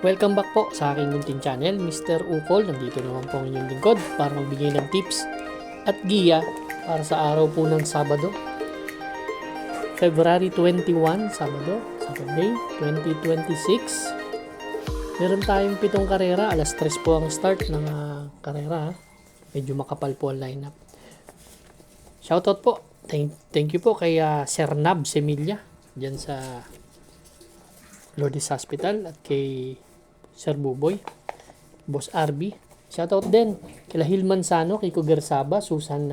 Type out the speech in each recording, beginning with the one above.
Welcome back po sa aking munting channel, Mr. Ukol. Nandito naman po ang inyong lingkod para magbigay ng tips at giya para sa araw po ng Sabado, February 21, Saturday 2026. Meron tayong 7 karera, alas 3 po ang start ng karera. Medyo makapal po ang lineup. Shoutout po, thank you po kay Sir Nab Semilla dyan sa Lourdes Hospital at kay Sir Buboy, Boss RB. Shoutout din kila Hilman Sano, Kiko Gersaba, Susan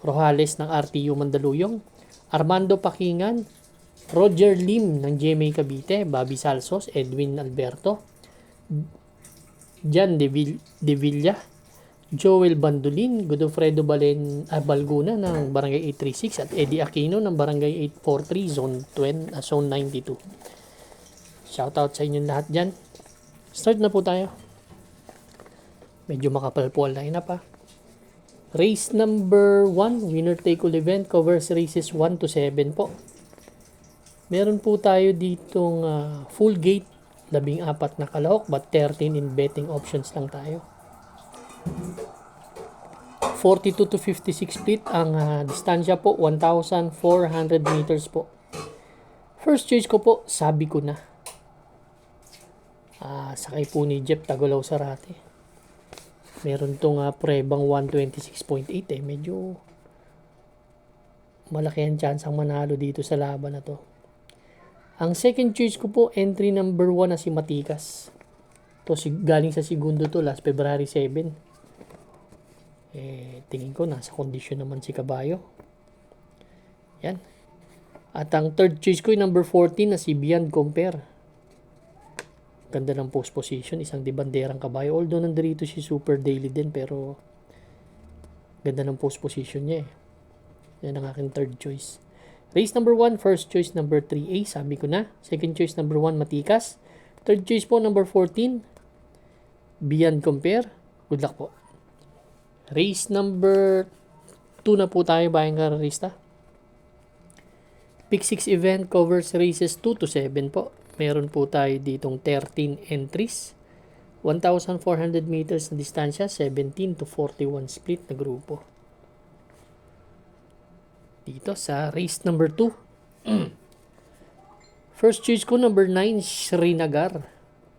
Rojales ng RTU Mandaluyong, Armando Pakingan, Roger Lim ng GMA Cavite, Bobby Salsos, Edwin Alberto, Jan De Villa, Joel Bandolin, Godofredo Balguna ng Barangay 836 at Eddie Aquino ng Barangay 843 Zone 92. Shoutout sa inyong lahat dyan. Start na po tayo. Medyo makapal po ang lineup ha. Race number 1, winner take all event, covers races 1 to 7 po. Meron po tayo ditong full gate, 14 na kalahok, but 13 in betting options lang tayo. 42 to 56 split ang distansya po, 1,400 meters po. First choice ko po, sabi ko na. Sakay po ni Jeff Tagolaw Sarate. Meron tong prebang 126.8 medyo malaki ang chance ang manalo dito sa laban na to. Ang second choice ko po, entry number 1 na si Matikas. To galing sa segundo to last February 7. Tingin ko nasa kondisyon naman si Kabayo. Yan. At ang third choice ko yung number 14 na si Beyond Compare. Ganda ng post position, isang debanderang kabayo. Although nandito si Super Daily din, pero ganda ng post position niya eh. Yan ang aking third choice. Race number 1, first choice number 3A, sabi ko na. Second choice number 1, Matikas. Third choice po, number 14, Beyond Compare. Good luck po. Race number 2 na po tayo, bayang kararista. Pick 6 event covers races 2 to 7 po. Meron po tayo ditong 13 entries, 1,400 meters na distansya, 17 to 41 split na grupo. Dito sa race number 2. First choice ko, number 9, Srinagar.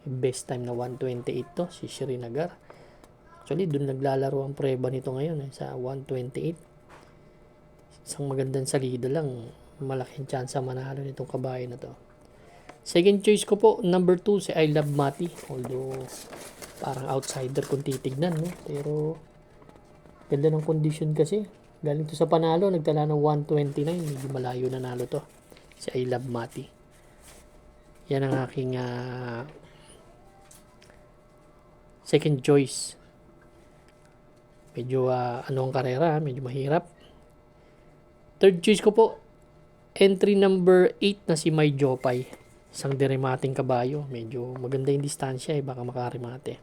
Best time na 128 to, si Srinagar. Actually, doon naglalaro ang preba nito ngayon sa 128. Isang magandang salida lang, malaking chance manalo nitong kabayo na to. Second choice ko po, number 2, si I Love Mati. Although, parang outsider kung titignan, no? Pero, ganda ng condition kasi. Galing to sa panalo, nagtala ng 129. Medyo malayo na nalo to. Si I Love Mati. Yan ang aking second choice. Medyo, ang karera, medyo mahirap. Third choice ko po, entry number 8 na si May Jopay. Isang derimating kabayo. Medyo maganda yung distansya baka makarimate.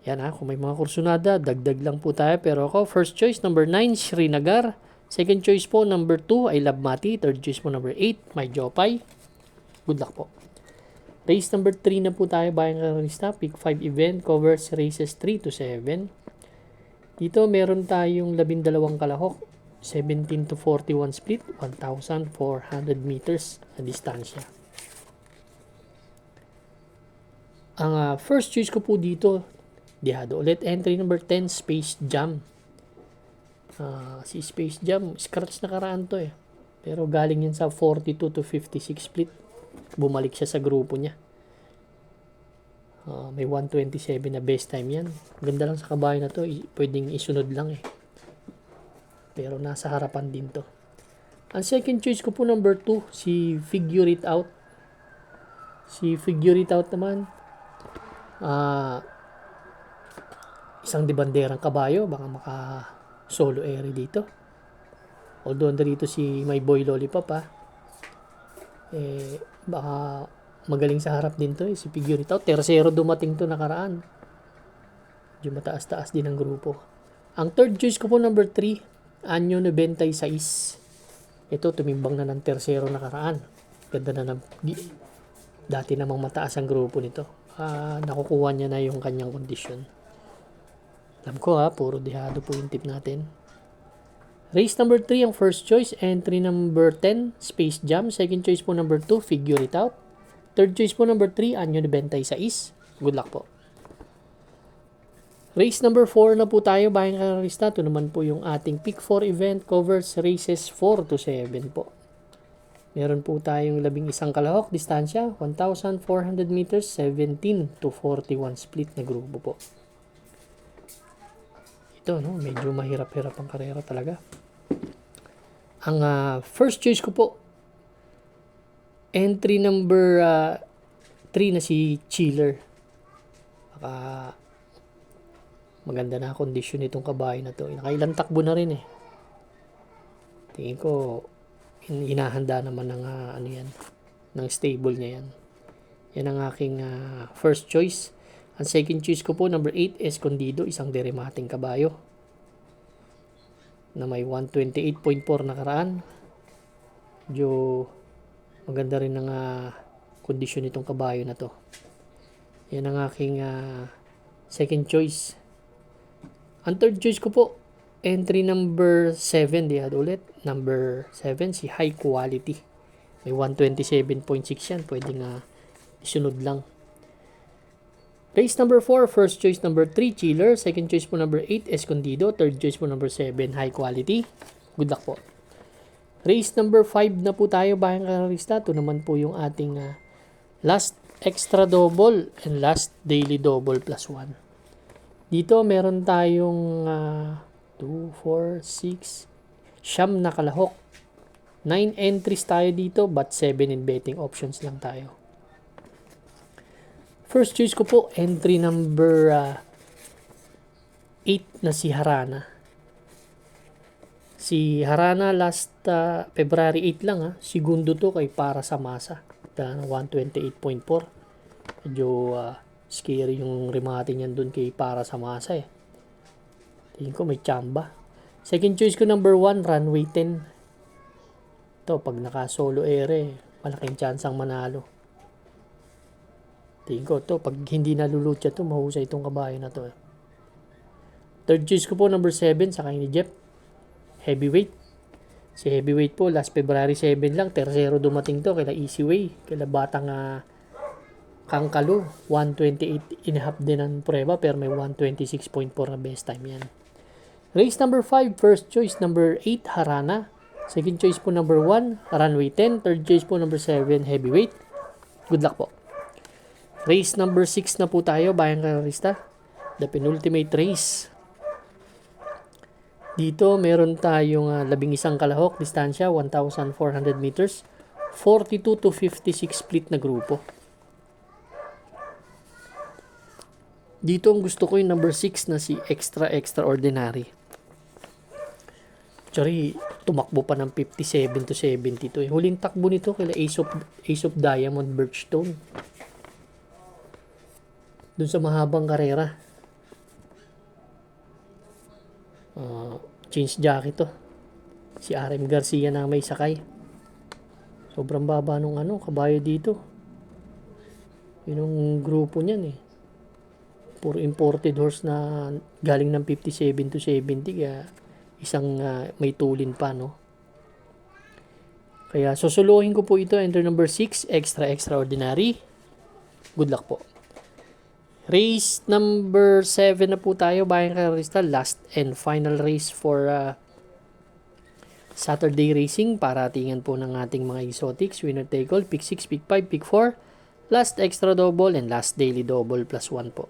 Yan kung may mga kursunada, dagdag lang po tayo. Pero ako, first choice, number 9, Srinagar. Second choice po, number 2, I Love Mati. Third choice po, number 8, May Jopay. Good luck po. Race number 3 na po tayo, bayang kararista. Pick 5 event, covers races 3 to 7. Dito, meron tayong 12 kalahok. 17 to 41 split, 1,400 meters na distansya. Ang first choice ko po dito, dihado ulit, entry number 10, Space Jam. Si Space Jam, scratch na karaan to pero galing yan sa 42 to 56 split. Bumalik siya sa grupo niya. May 127 na best time yan. Ganda lang sa kabayo na to, pwedeng isunod lang pero nasa harapan din to. Ang second choice ko po, number 2, si Figure It Out. Si Figure It Out naman, isang debanderang kabayo, baka maka solo area dito. Although dito si My Boy Lollipop baka magaling sa harap din to si Figure It Out. Tercero dumating to nakaraan. Medyo mataas-taas din ang grupo. Ang third choice ko po, number 3, Anyo 96. Ito, tumimbang na ng tersero nakaraan. Ganda na ng Dati namang mataas ang grupo nito. Nakukuha niya na yung kanyang kondisyon. Alam ko puro dehado po yung tip natin. Race number 3 ang first choice. Entry number 10, Space Jam. Second choice po number 2, Figure It Out. Third choice po number 3, Anyo 96. Good luck po. Race number 4 na po tayo, bayang kararista. Ito naman po yung ating Pick 4 event, covers races 4 to 7 po. Meron po tayong 11 kalahok, distansya, 1,400 meters, 17 to 41 split na grupo po. Ito, no, medyo mahirap-hirap ang karera talaga. Ang first choice ko po, entry number 3 na si Chiller. Maganda na kondisyon nitong kabayo na to. Nakailang takbo na rin eh. Tingin ko, hinahanda naman ng ng stable niya yan. Yan ang aking first choice. Ang second choice ko po, number 8, Escondido, isang deremating kabayo na may 128.4 na karaan. Medyo maganda rin ang kondisyon nitong kabayo na to. Yan ang aking second choice. Ang third choice ko po, entry number 7, ulit. Number 7, si High Quality. May 127.6 yan. Pwedeng isunod lang. Race number 4, first choice number 3, Chiller. Second choice po number 8, Escondido. Third choice po number 7, High Quality. Good luck po. Race number 5 na po tayo, bayang kararista. Ito naman po yung ating last extra double and last daily double plus 1. Dito meron tayong 2, 4, 6, siyam na kalahok. 9 entries tayo dito but 7 in betting options lang tayo. First choice ko po, entry number 8 na si Harana. Si Harana last February 8 lang segundo to kay Para sa Masa. 128.4. Medyo scary yung remate niyan dun kay Para sa Masa eh. Tingin ko may chamba. Second choice ko number 1, Runway 10. Ito, pag naka-solo ere, malaking chance ang manalo. Tingin ko to, pag hindi nalulutya to, mahusay itong kabayo na to. Third choice ko po number 7, sakay ni Jeff. Heavyweight. Si Heavyweight po, last February 7 lang, tercero dumating to, kaila Easy Way, kaila batang Kangkalu, 128.5 din ang prueba, pero may 126.4 na best time yan. Race number 5, first choice number 8, Harana. Second choice po number 1, Runway 10. Third choice po number 7, Heavyweight. Good luck po. Race number 6 na po tayo, bayang kararista. The penultimate race. Dito meron tayong 11 kalahok, distansya 1,400 meters, 42 to 56 split na grupo. Dito ang gusto ko yung number 6 na si Extraordinary. Actually, tumakbo pa ng 57 to 72. Huling takbo nito kila Ace of Diamond Birchstone. Dun sa mahabang karera. Change jacket to. Si RM Garcia na may sakay. Sobrang baba nung kabayo dito. Yun ang grupo niyan eh. Puro imported horse na galing ng 57 to 70 kaya isang may tulin pa no. Kaya susuluhin ko po ito, enter number 6, Extraordinary. Good luck po. Race number 7 na po tayo, bayang kararista, last and final race for Saturday racing. Paratingan po ng ating mga exotics, winner take all, pick 6, pick 5, pick 4, last extra double and last daily double plus 1 po.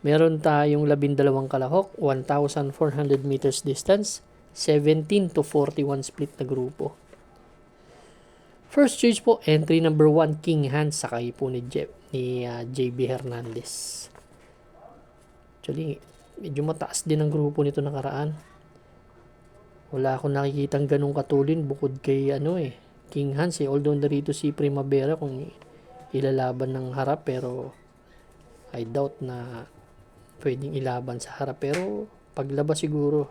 Meron tayong 12 kalahok, 1,400 meters distance, 17 to 41 split na grupo. First choice po, entry number 1, King Hans, sakay po ni JB Hernandez. Actually, medyo mataas din ang grupo nito nakaraan. Wala akong nakikitang ganong katulin bukod kay King Hans Although narito si Primavera kung ilalaban ng harap, pero I doubt na pwedeng ilaban sa harap, pero paglabas siguro.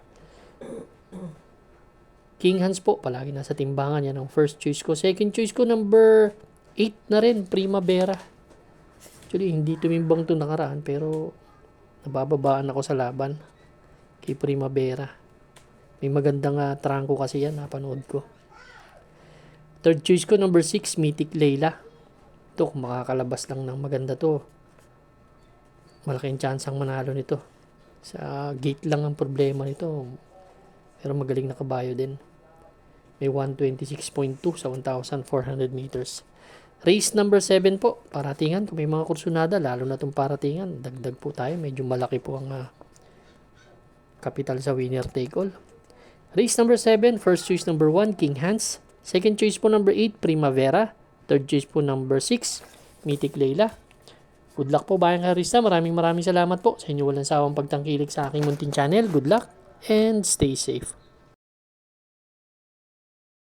King Hans po, palagi nasa timbangan yan ang first choice ko. Second choice ko, number 8 na rin, Primavera. Actually, hindi tumimbang to nakaraan, pero nabababaan ako sa laban kay Primavera. May magandang trangko kasi yan, napanood ko. Third choice ko, number 6, Mythic Layla. Ito, kung makakalabas lang ng maganda to, malaking chance ang manalo nito. Sa gate lang ang problema nito, pero magaling na kabayo din. May 126.2 sa 1,400 meters. Race number 7 po, paratingan. Kung may mga kursunada, lalo na itong paratingan, dagdag po tayo. Medyo malaki po ang capital sa winner take all. Race number 7, first choice number 1, King Hans. Second choice po number 8, Primavera. Third choice po number 6, Mythic Layla. Good luck po, Bayang Karista. Maraming salamat po sa inyo walang sawang pagtangkilik sa aking munting channel. Good luck and stay safe.